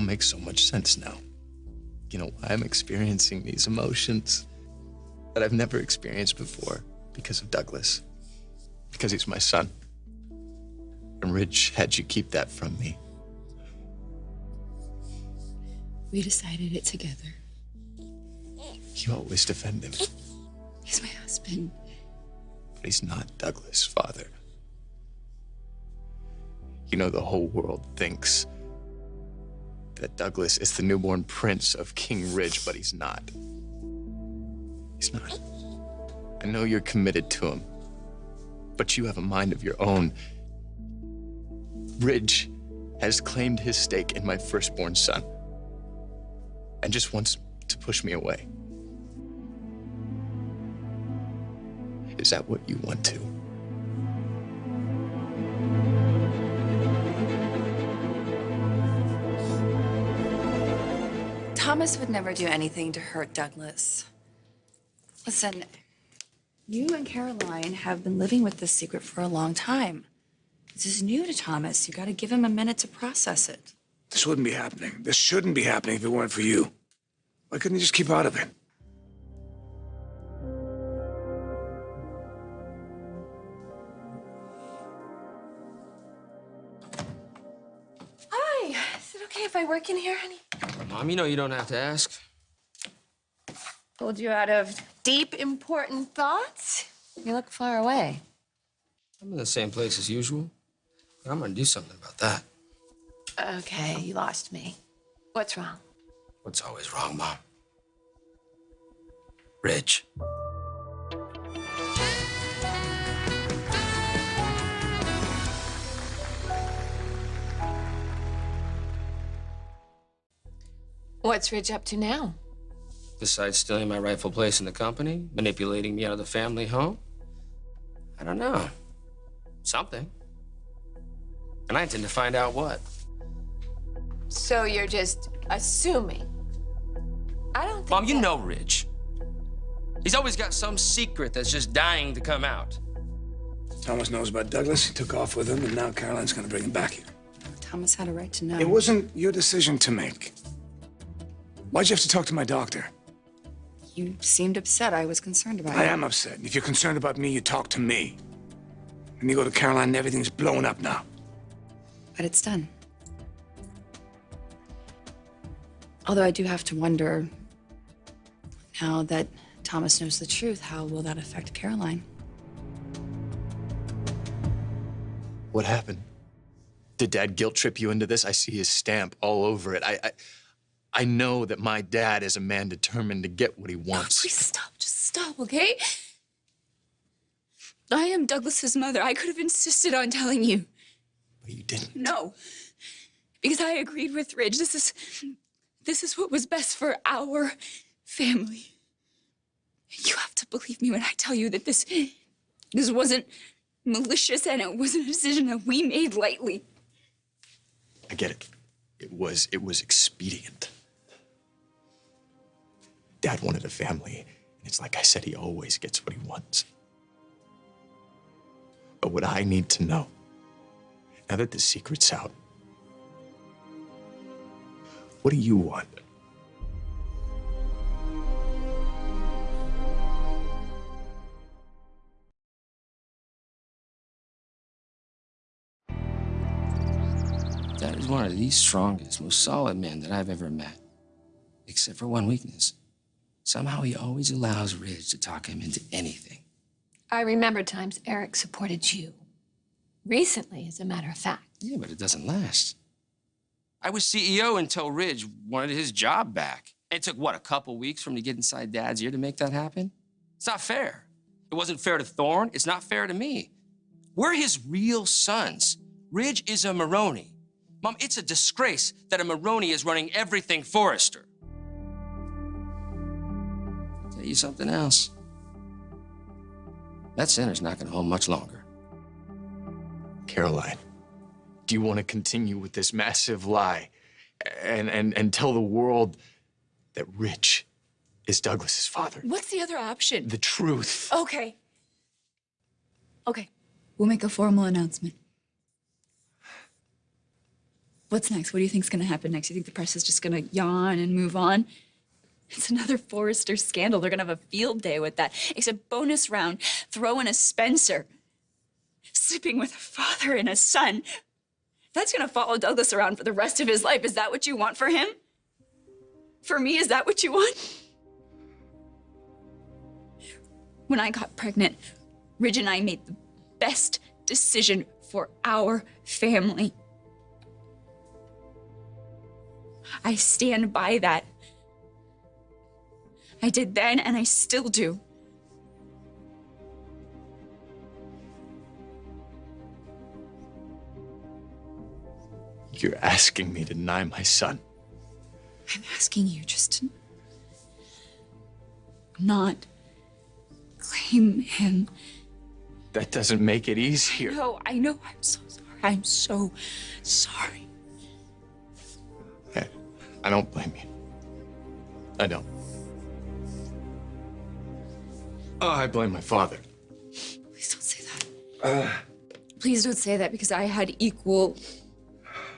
makes so much sense now. You know why I'm experiencing these emotions that I've never experienced before because of Douglas. Because he's my son. And Ridge had you keep that from me. We decided it together. You always defend him. He's my husband. But he's not Douglas' father. You know, the whole world thinks that Douglas is the newborn prince of King Ridge, but he's not. He's not. I know you're committed to him, but you have a mind of your own. Ridge has claimed his stake in my firstborn son and just wants to push me away. Is that what you want to? Thomas would never do anything to hurt Douglas. Listen, you and Caroline have been living with this secret for a long time. This is new to Thomas. You gotta give him a minute to process it. This wouldn't be happening. This shouldn't be happening if it weren't for you. Why couldn't you just keep out of it? Hi, is it okay if I work in here, honey? Mom, you know you don't have to ask. Pulled you out of deep, important thoughts? You look far away. I'm in the same place as usual, but I'm gonna do something about that. Okay, you lost me. What's wrong? What's always wrong, Mom? Ridge. What's Ridge up to now? Besides stealing my rightful place in the company, manipulating me out of the family home? I don't know. Something. And I intend to find out what. So you're just assuming? I don't think Mom, you know Ridge. He's always got some secret that's just dying to come out. Thomas knows about Douglas. He took off with him, and now Caroline's gonna bring him back here. Thomas had a right to know. It wasn't your decision to make. Why'd you have to talk to my doctor? You seemed upset. I was concerned about you. I am upset. If you're concerned about me, you talk to me. And you go to Caroline and everything's blowing up now. But it's done. Although I do have to wonder, now that Thomas knows the truth, how will that affect Caroline? What happened? Did Dad guilt trip you into this? I see his stamp all over it. I know that my dad is a man determined to get what he wants. Oh, please stop. Just stop, okay? I am Douglas's mother. I could have insisted on telling you. But you didn't. No. Because I agreed with Ridge. This is what was best for our family. You have to believe me when I tell you that this wasn't malicious and it wasn't a decision that we made lightly. I get it. It was expedient. Dad wanted a family, and it's like I said, he always gets what he wants. But what I need to know, now that the secret's out, what do you want? Dad is one of the strongest, most solid men that I've ever met. Except for one weakness. Somehow he always allows Ridge to talk him into anything. I remember times Eric supported you. Recently, as a matter of fact. Yeah, but it doesn't last. I was CEO until Ridge wanted his job back. It took, what, a couple weeks for him to get inside Dad's ear to make that happen? It's not fair. It wasn't fair to Thorne. It's not fair to me. We're his real sons. Ridge is a Maroney. Mom, it's a disgrace that a Maroney is running everything Forrester. I'll tell you something else. That center's not gonna hold much longer. Caroline, do you want to continue with this massive lie and tell the world that Ridge is Douglas's father? What's the other option? The truth. Okay. Okay. We'll make a formal announcement. What's next? What do you think's gonna happen next? You think the press is just gonna yawn and move on? It's another Forrester scandal. They're gonna have a field day with that. It's a bonus round. Throw in a Spencer. Sleeping with a father and a son. That's gonna follow Douglas around for the rest of his life. Is that what you want for him? For me, is that what you want? When I got pregnant, Ridge and I made the best decision for our family. I stand by that. I did then, and I still do. You're asking me to deny my son. I'm asking you just to not claim him. That doesn't make it easier. No, I know. I'm so sorry. I'm so sorry. I don't blame you. I don't. Oh, I blame my father. Please don't say that. Please don't say that, because I had equal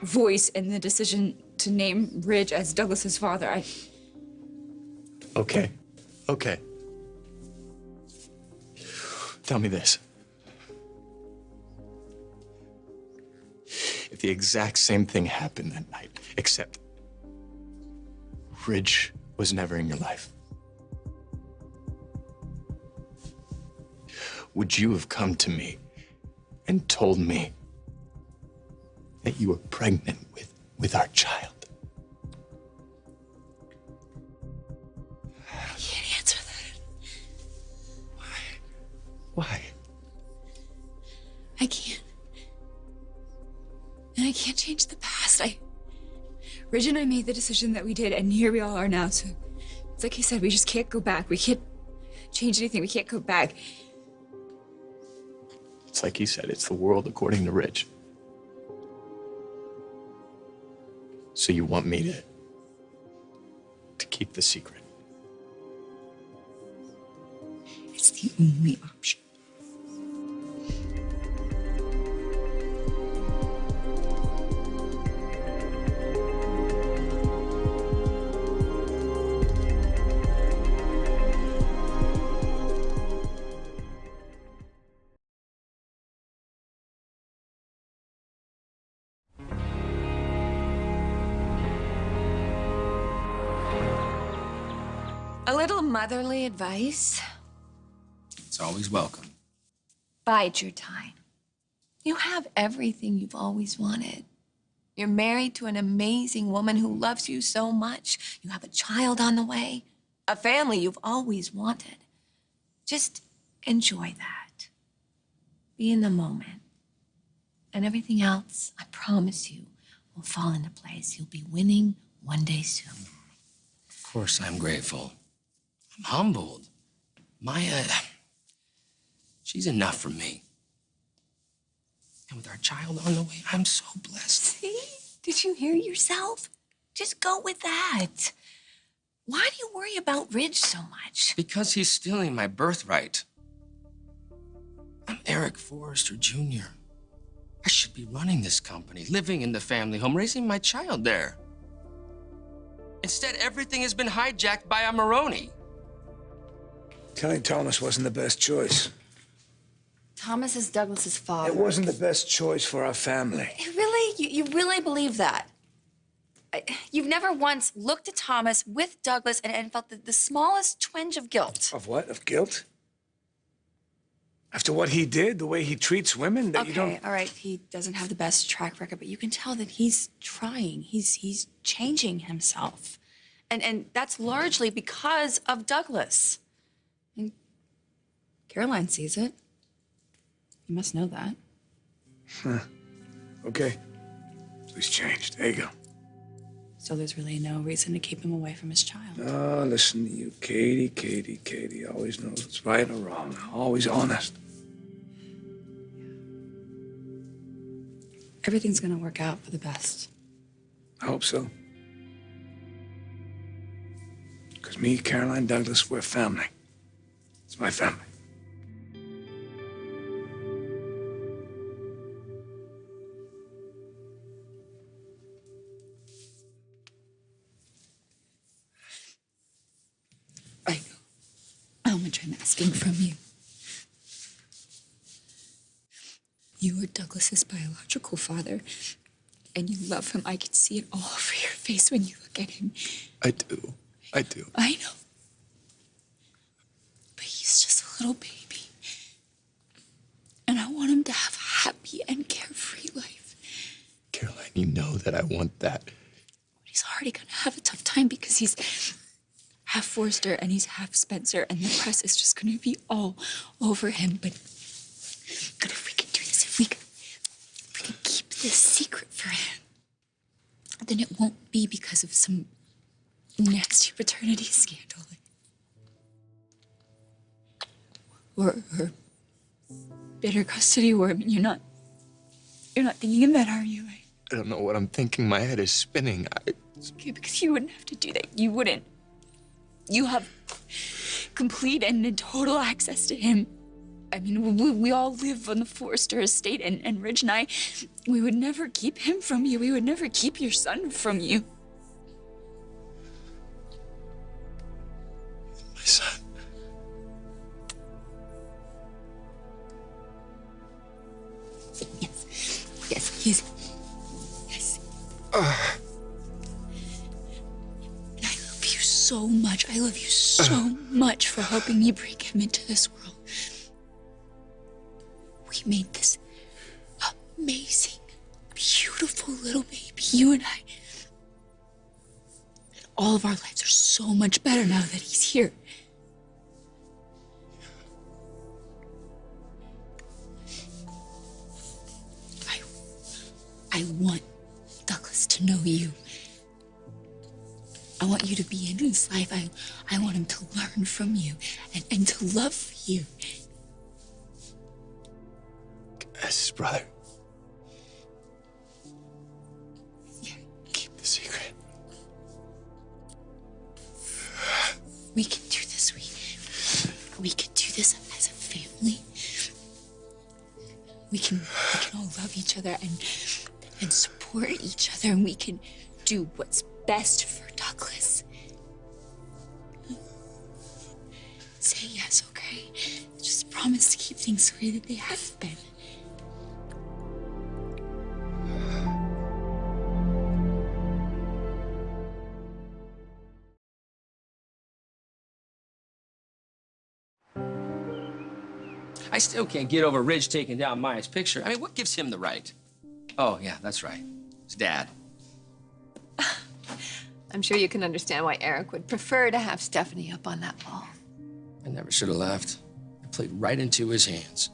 voice in the decision to name Ridge as Douglas's father. Okay. Tell me this. If the exact same thing happened that night, except Ridge was never in your life, would you have come to me and told me that you were pregnant with our child? I can't answer that. Why? I can't. And I can't change the past. Ridge and I made the decision that we did, and here we all are now. So it's like he said, we just can't go back. We can't change anything. We can't go back. It's like he said, it's the world according to Ridge. So you want me to keep the secret? It's the only option. A little motherly advice. It's always welcome. Bide your time. You have everything you've always wanted. You're married to an amazing woman who loves you so much. You have a child on the way, a family you've always wanted. Just enjoy that. Be in the moment. And everything else, I promise you, will fall into place. You'll be winning one day soon. Of course I'm grateful. I'm humbled. Maya, she's enough for me. And with our child on the way, I'm so blessed. See? Did you hear yourself? Just go with that. Why do you worry about Ridge so much? Because he's stealing my birthright. I'm Eric Forrester Jr. I should be running this company, living in the family home, raising my child there. Instead, everything has been hijacked by a Maroney. Telling Thomas wasn't the best choice. Thomas is Douglas's father. It wasn't the best choice for our family. Really? You really believe that? You've never once looked at Thomas with Douglas and felt the smallest twinge of guilt? Of what? Of guilt? After what he did, the way he treats women, that you don't... Okay, all right, he doesn't have the best track record, but you can tell that he's trying. He's changing himself. And that's largely because of Douglas. And Caroline sees it. You must know that. Huh. Okay. So he's changed. There you go. So there's really no reason to keep him away from his child. Oh, listen to you, Katie. Katie always knows what's right or wrong. Always honest. Everything's gonna work out for the best. I hope so. Because me, Caroline, Douglas, we're family. It's my family. much I'm asking from you. You are Douglas's biological father, and you love him. I can see it all over your face when you look at him. I do. I do. I know. But he's just a little baby. And I want him to have a happy and carefree life. Caroline, you know that I want that. But he's already gonna have a tough time because he's half Forrester and he's half Spencer, and the press is just gonna be all over him. But if we can do this, if we can keep this secret for him, then it won't be because of some nasty paternity scandal. Or bitter custody war. I mean, you're not thinking of that, are you? I don't know what I'm thinking. My head is spinning. It's okay, because you wouldn't have to do that. You wouldn't. You have complete and total access to him. I mean, we all live on the Forrester estate, and Ridge and I, we would never keep him from you. We would never keep your son from you. My son. Yes. I love you so much. I love you so much for helping me bring him into this world. We made this amazing, beautiful little baby, you and I. And all of our lives are so much better now that he's here. I want Douglas to know you. I want you to be in his life. I want him to learn from you and to love you. As his brother. Yeah. Keep the secret. We can do this. We can do this as a family. We can all love each other and support each other, and we can do what's best for Douglas. Say yes, okay? Just promise to keep things the way that they have been. I still can't get over Ridge taking down Maya's picture. I mean, what gives him the right? Oh, yeah, that's right. His dad. I'm sure you can understand why Eric would prefer to have Stephanie up on that wall. I never should have left. I played right into his hands.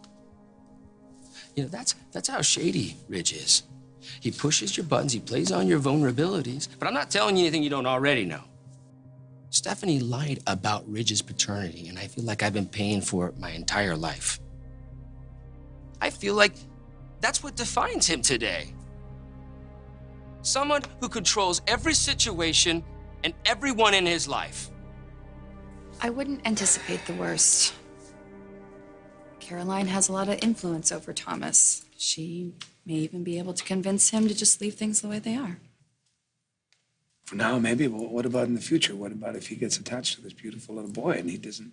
You know, that's how shady Ridge is. He pushes your buttons, he plays on your vulnerabilities, but I'm not telling you anything you don't already know. Stephanie lied about Ridge's paternity, and I feel like I've been paying for it my entire life. I feel like that's what defines him today. Someone who controls every situation and everyone in his life. I wouldn't anticipate the worst. Caroline has a lot of influence over Thomas. She may even be able to convince him to just leave things the way they are. For now, maybe, but what about in the future? What about if he gets attached to this beautiful little boy and he doesn't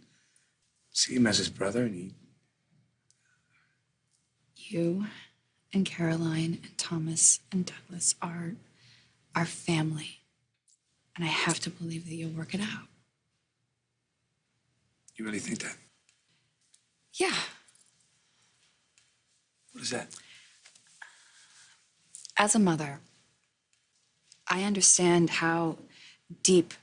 see him as his brother and he... You and Caroline and Thomas and Douglas are our family. And I have to believe that you'll work it out. You really think that? Yeah. What is that? As a mother, I understand how deep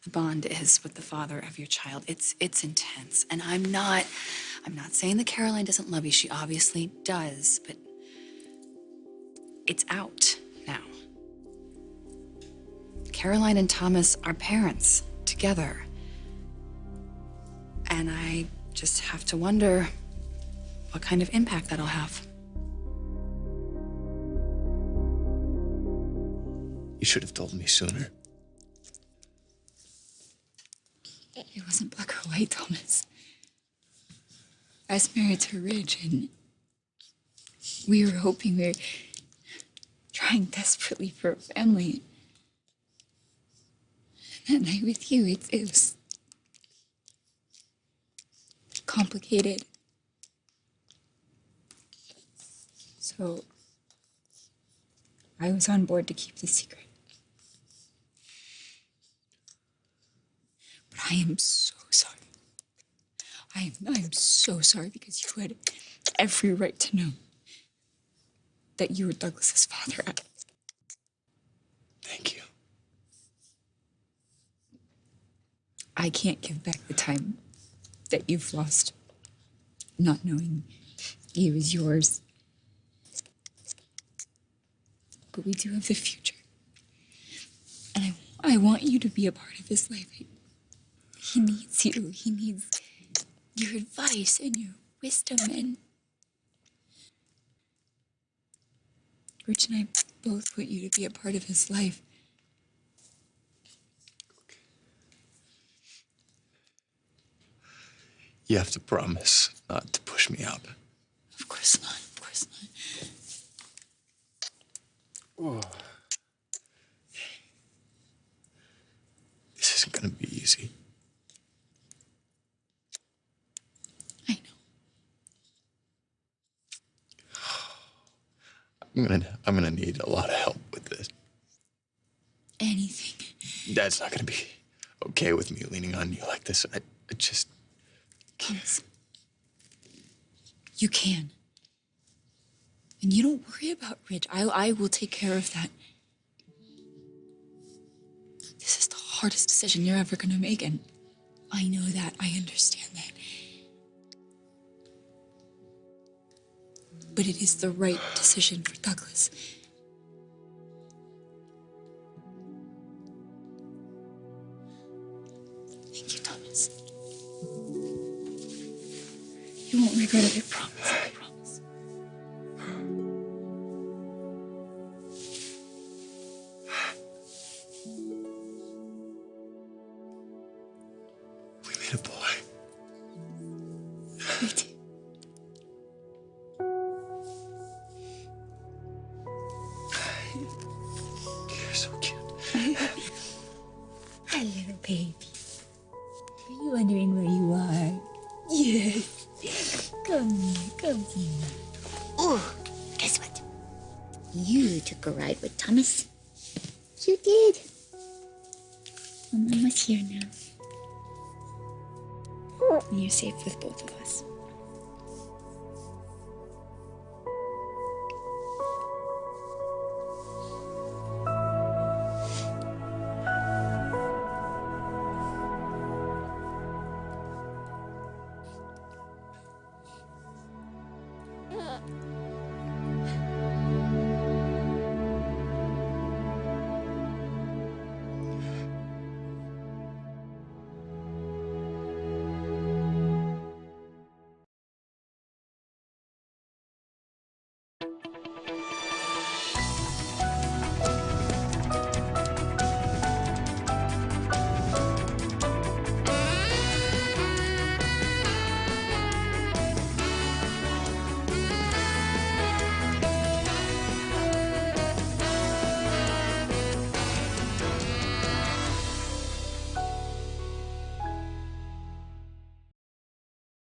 the bond is with the father of your child. It's intense. And I'm not saying that Caroline doesn't love you. She obviously does, but it's out now. Caroline and Thomas are parents together. And I just have to wonder what kind of impact that'll have. You should have told me sooner. It wasn't black or white, Thomas. I was married to Ridge, and we were hoping, we were trying desperately for a family. And that night with you, it complicated. So I was on board to keep the secret. But I am so sorry. I am so sorry because you had every right to know that you were Douglas's father. Thank you. I can't give back the time that you've lost not knowing he was yours. But we do have the future. And I want you to be a part of his life. He needs you. He needs your advice and your wisdom. And Rich and I both want you to be a part of his life. You have to promise not to push me out. Of course not. Of course not. Oh. This isn't gonna be easy. I know. I'm gonna need a lot of help with this. Anything. Dad's not gonna be okay with me leaning on you like this. I just... Thomas, you can. And you don't worry about Ridge. I will take care of that. This is the hardest decision you're ever gonna make, and I know that. I understand that. But it is the right decision for Douglas. Thank you, Thomas. You won't regret it, I promise. I promise. We made a boy. We did. You're so cute. Hello, baby. Are you wondering where you are? Yes. Come here, come here. Oh, guess what? You took a ride with Thomas. You did. Well, Mama's here now. And you're safe with both of us.